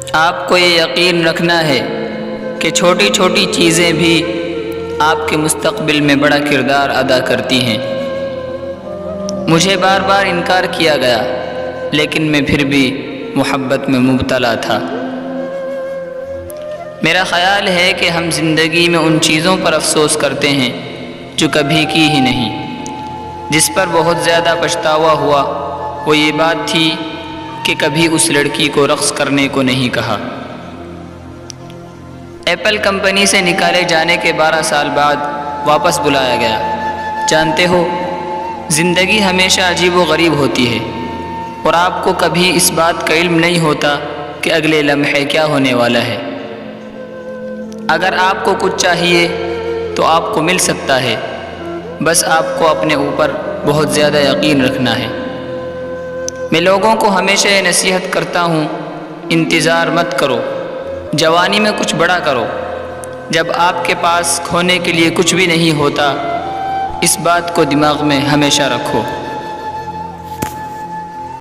آپ کو یہ یقین رکھنا ہے کہ چھوٹی چھوٹی چیزیں بھی آپ کے مستقبل میں بڑا کردار ادا کرتی ہیں۔ مجھے بار بار انکار کیا گیا، لیکن میں پھر بھی محبت میں مبتلا تھا۔ میرا خیال ہے کہ ہم زندگی میں ان چیزوں پر افسوس کرتے ہیں جو کبھی کی ہی نہیں۔ جس پر بہت زیادہ پچھتاوا ہوا وہ یہ بات تھی کہ کبھی اس لڑکی کو رقص کرنے کو نہیں کہا۔ ایپل کمپنی سے نکالے جانے کے 12 سال بعد واپس بلایا گیا۔ جانتے ہو، زندگی ہمیشہ عجیب و غریب ہوتی ہے، اور آپ کو کبھی اس بات کا علم نہیں ہوتا کہ اگلے لمحے کیا ہونے والا ہے۔ اگر آپ کو کچھ چاہیے تو آپ کو مل سکتا ہے، بس آپ کو اپنے اوپر بہت زیادہ یقین رکھنا ہے۔ میں لوگوں کو ہمیشہ یہ نصیحت کرتا ہوں، انتظار مت کرو، جوانی میں کچھ بڑا کرو۔ جب آپ کے پاس کھونے کے لیے کچھ بھی نہیں ہوتا، اس بات کو دماغ میں ہمیشہ رکھو۔